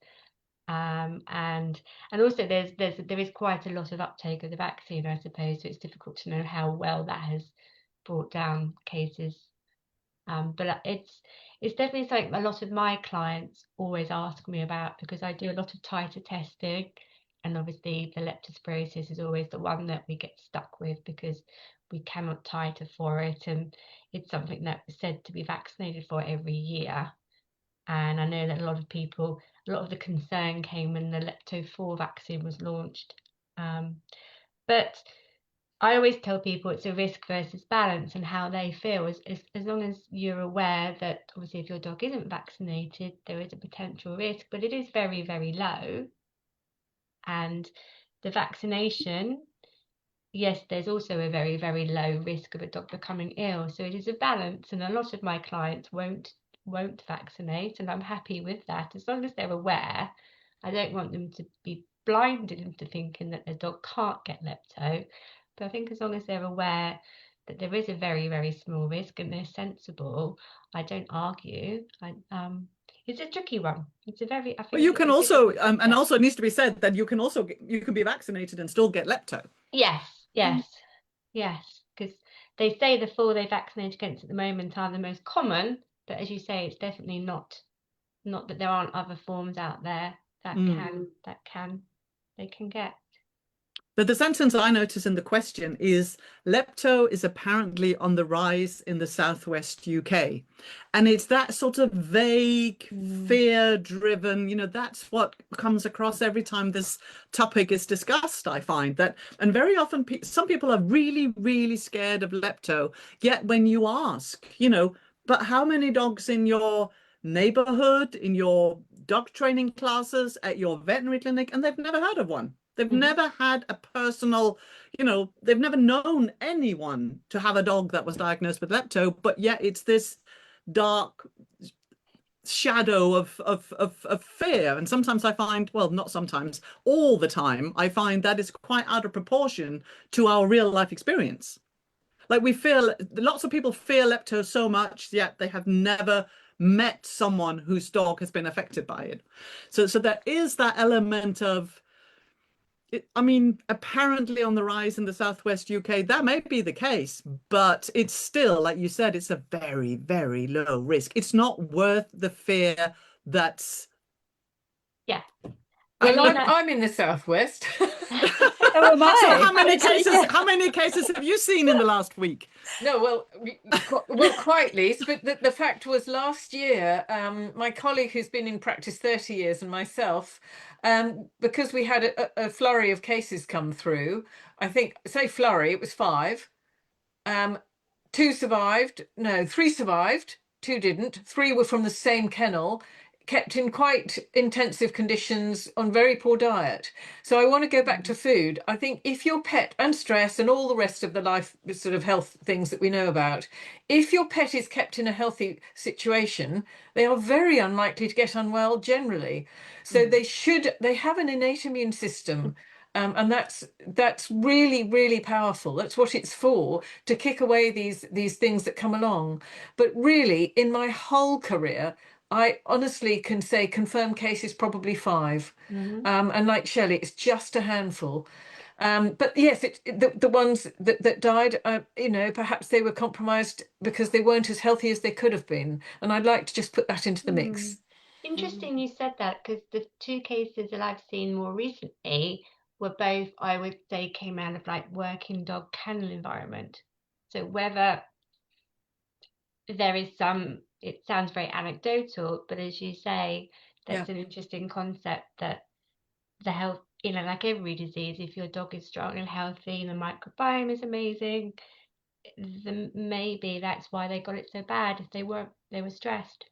And also there is quite a lot of uptake of the vaccine, I suppose, so it's difficult to know how well that has brought down cases. But it's definitely something a lot of my clients always ask me about, because I do a lot of titer testing, and obviously the leptospirosis is always the one that we get stuck with because we cannot titer for it, and it's something that is said to be vaccinated for every year. And I know that a lot of the concern came when the Lepto4 vaccine was launched. But I always tell people it's a risk versus balance and how they feel. As long as you're aware that obviously if your dog isn't vaccinated, there is a potential risk, but it is very, very low. And the vaccination, yes, there's also a very, very low risk of a dog becoming ill. So it is a balance, and a lot of my clients won't vaccinate, and I'm happy with that as long as they're aware. I don't want them to be blinded into thinking that their dog can't get lepto, but I think as long as they're aware that there is a very, very small risk and they're sensible, I don't argue. It's a tricky one. It's a very, I think. Well, you can also, and also it needs to be said that you can be vaccinated and still get lepto. Yes, because they say the 4 they vaccinate against at the moment are the most common, but as you say, it's definitely not that there aren't other forms out there that they can get. But the sentence I notice in the question is, lepto is apparently on the rise in the southwest UK. And it's that sort of vague, fear-driven, you know, that's what comes across every time this topic is discussed, I find that. And very often, some people are really, really scared of lepto. Yet when you ask, you know, but how many dogs in your neighborhood, in your dog training classes, at your veterinary clinic, and they've never heard of one. They've never had a personal, you know, they've never known anyone to have a dog that was diagnosed with lepto, but yet it's this dark shadow of fear. And sometimes I find, well, not sometimes, all the time, I find that is quite out of proportion to our real life experience. Like we feel, lots of people fear lepto so much, yet they have never met someone whose dog has been affected by it. So there is that element of, I mean, apparently on the rise in the Southwest UK, that may be the case, but it's still, like you said, it's a very, very low risk. It's not worth the fear that's... Yeah. Well, I mean, I'm in the Southwest. Oh, am I? So how many cases have you seen in the last week? No, well, quite least. But the fact was, last year, my colleague who's been in practice 30 years and myself, because we had a flurry of cases come through, I think, say flurry, it was 5. 2 survived. No, 3 survived. 2 didn't. 3 were from the same kennel, kept in quite intensive conditions on very poor diet. So I want to go back to food. I think if your pet, and stress and all the rest of the life sort of health things that we know about, if your pet is kept in a healthy situation, they are very unlikely to get unwell generally. So they have an innate immune system. And that's really, really powerful. That's what it's for, to kick away these things that come along. But really, in my whole career, I honestly can say confirmed cases probably 5. And like Shelley, it's just a handful. But yes, the ones that died, perhaps they were compromised because they weren't as healthy as they could have been. And I'd like to just put that into the mix. Interesting you said that, because the 2 cases that I've seen more recently were both, I would say, came out of like working dog kennel environment. So whether there is some, it sounds very anecdotal, but as you say, that's an interesting concept, that the health, like every disease, if your dog is strong and healthy and the microbiome is amazing, then maybe that's why they got it so bad, if they were stressed.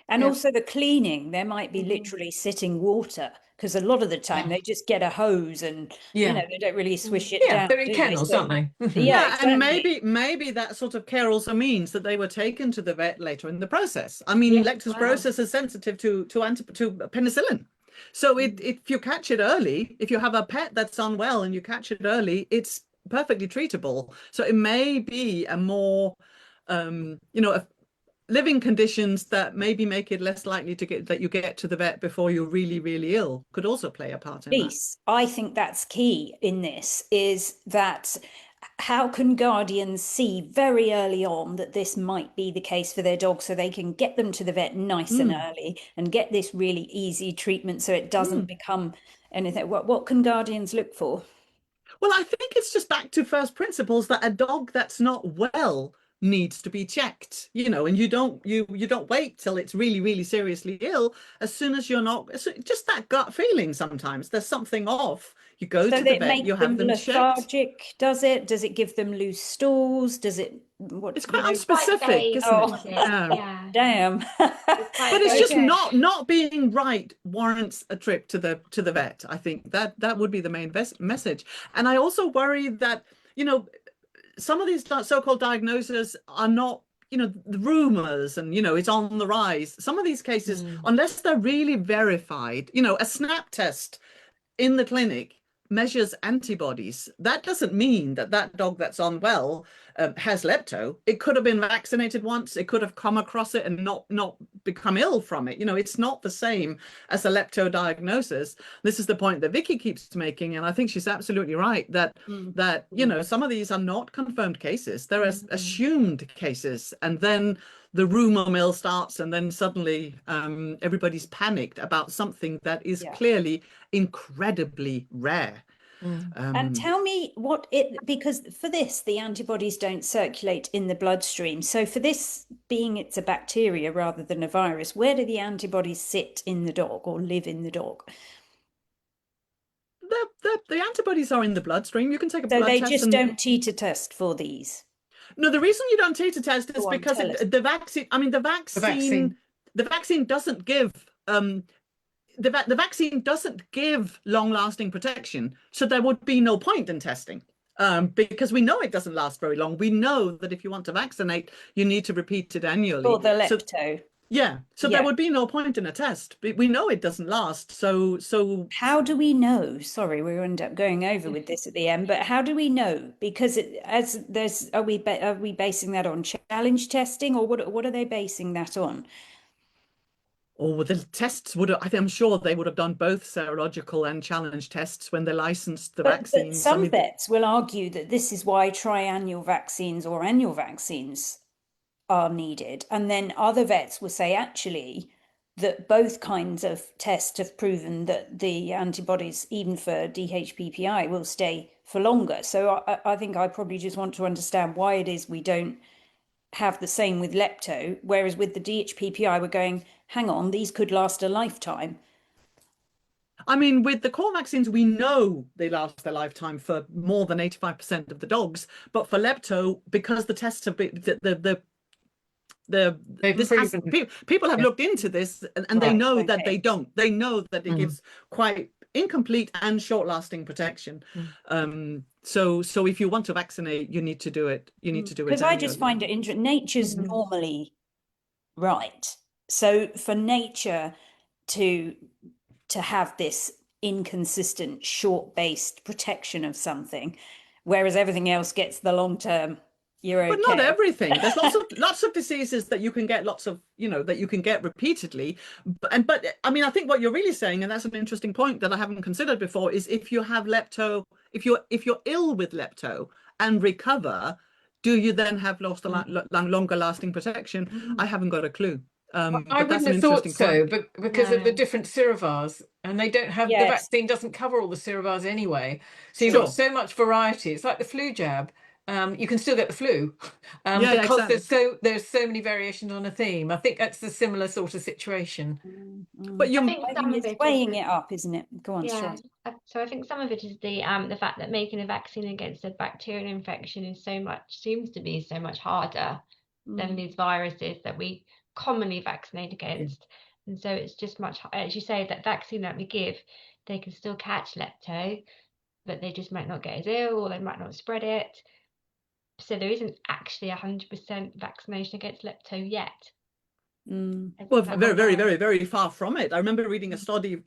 And also the cleaning, there might be literally sitting water, because a lot of the time they just get a hose and they don't really swish it down. They're in kennels, aren't they? Yeah, And exactly. maybe that sort of care also means that they were taken to the vet later in the process. I mean, leptospirosis is sensitive to penicillin. So if you catch it early, if you have a pet that's unwell and you catch it early, it's perfectly treatable. So it may be a more, living conditions that maybe make it less likely that you get to the vet before you're really, really ill, could also play a part in that. I think that's key in this, is that how can guardians see very early on that this might be the case for their dog, so they can get them to the vet nice and early and get this really easy treatment so it doesn't become anything. What can guardians look for? Well, I think it's just back to first principles, that a dog that's not well needs to be checked, and you don't wait till it's really, really seriously ill. As soon as you're not, just that gut feeling, sometimes there's something off, you go to the vet, you have them lethargic, checked. does it give them loose stools, does it, what, it's quite unspecific, isn't it? Damn. But it's just not being right warrants a trip to the vet. I think that would be the main message. And I also worry that some of these so-called diagnoses are not, the rumors, and it's on the rise. Some of these cases, unless they're really verified, a snap test in the clinic measures antibodies. That doesn't mean that dog that's unwell has lepto. It could have been vaccinated once. It could have come across it and not become ill from it. It's not the same as a lepto diagnosis. This is the point that Vicky keeps making, and I think she's absolutely right, that some of these are not confirmed cases. They're assumed cases, and then the rumor mill starts, and then suddenly everybody's panicked about something that is clearly incredibly rare. And tell me because for this, the antibodies don't circulate in the bloodstream. So for this, being it's a bacteria rather than a virus, where do the antibodies sit in the dog or live in the dog? The antibodies are in the bloodstream. You can take a blood test. So they just don't titer test for these? No, the reason you don't titer test is because the vaccine doesn't give the vaccine doesn't give long-lasting protection, so there would be no point in testing, because we know it doesn't last very long. We know that if you want to vaccinate, you need to repeat it annually. For the lepto. Yeah, so there Yeah. would be no point in a test. We know it doesn't last. So How do we know? Sorry, we end up going over with this at the end, but how do we know? Because are we basing that on challenge testing, or what are they basing that on? or the tests would have, I'm sure they would have done both serological and challenge tests when they licensed the But vaccines. some vets will argue that this is why triannual vaccines or annual vaccines are needed. And then other vets will say actually that both kinds of tests have proven that the antibodies, even for DHPPI, will stay for longer. So I think I probably just want to understand why it is we don't have the same with lepto, whereas with the DHPPI, we're going, hang on, these could last a lifetime. I mean, with the core vaccines, we know they last their lifetime for more than 85% of the dogs. But for lepto, because the tests have been people have looked into this, and they know that they don't. They know that it gives quite incomplete and short-lasting protection. So if you want to vaccinate, you need to do it. You need to do it because I just find it interesting. Nature's normally right. So for nature to have this inconsistent short-based protection of something, whereas everything else gets the long-term, you're okay. But not everything. There's lots of diseases that you can get that you can get repeatedly. But I mean, I think what you're really saying, and that's an interesting point that I haven't considered before, is if you have lepto, if you're ill with lepto and recover, do you then have lost a longer lasting protection? I haven't got a clue. I wouldn't have thought so, but because of the different serovars, and they don't have the vaccine doesn't cover all the serovars anyway. So you've got so much variety. It's like the flu jab. You can still get the flu because exactly. there's so many variations on a theme. I think that's a similar sort of situation. But I think some of it's weighing it up, isn't it? Go on, yeah. So I think some of it is the fact that making a vaccine against a bacterial infection seems to be so much harder than these viruses that we commonly vaccinate against. And so it's just much, as you say, that vaccine that we give, they can still catch lepto, but they just might not get as ill, or they might not spread it. So there isn't actually 100% vaccination against lepto yet. Well, very far from it. I remember reading a study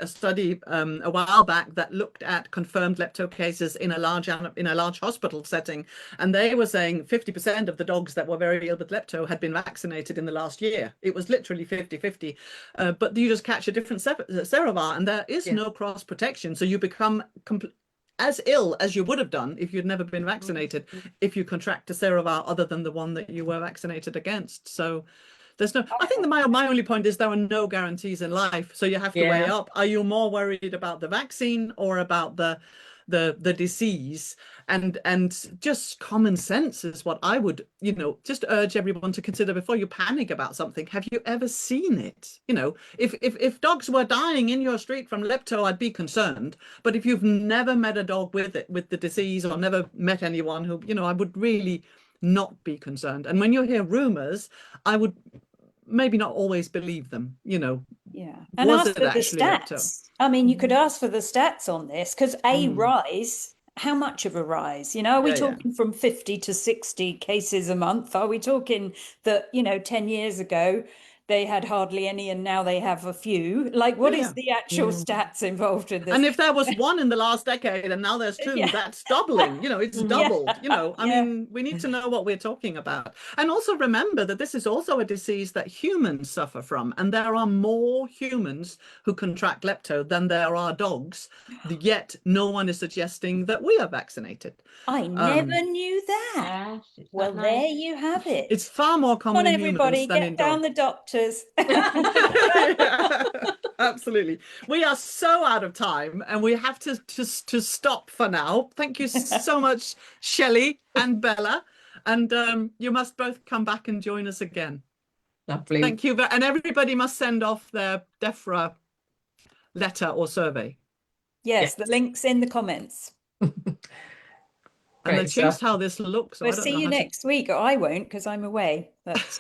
a while back that looked at confirmed lepto cases in a large hospital setting, and they were saying 50% of the dogs that were very ill with lepto had been vaccinated in the last year. It was literally 50-50. But you just catch a different serovar, and there is no cross protection, so you become as ill as you would have done if you'd never been vaccinated if you contract a serovar other than the one that you were vaccinated against. So there's no, I think my only point is there are no guarantees in life. So you have to weigh up. Are you more worried about the vaccine or about the disease? And just common sense is what I would, just urge everyone to consider before you panic about something. Have you ever seen it? If dogs were dying in your street from lepto, I'd be concerned. But if you've never met a dog with the disease, or never met anyone who, I would really not be concerned. And when you hear rumors, I would maybe not always believe them, and ask for the stats. I mean, you could ask for the stats on this, because rise, how much of a rise? Are we talking from 50 to 60 cases a month? Are we talking that 10 years ago they had hardly any and now they have a few? Like, what is the actual stats involved in this? And if there was one in the last decade and now there's two, that's doubling. It's doubled. I mean, we need to know what we're talking about. And also remember that this is also a disease that humans suffer from, and there are more humans who contract lepto than there are dogs, yet no one is suggesting that we are vaccinated. I never knew that. Well, there you have it. It's far more common in everybody, humans than in dogs. Get down the doctors. Absolutely. We are so out of time, and we have to stop for now. Thank you so much, Shelley and Bella, and you must both come back and join us again. Lovely. Thank you. And everybody must send off their DEFRA letter or survey. Yes, the link's in the comments. And they changed how this looks. We'll see you next week. I won't, because I'm away. That's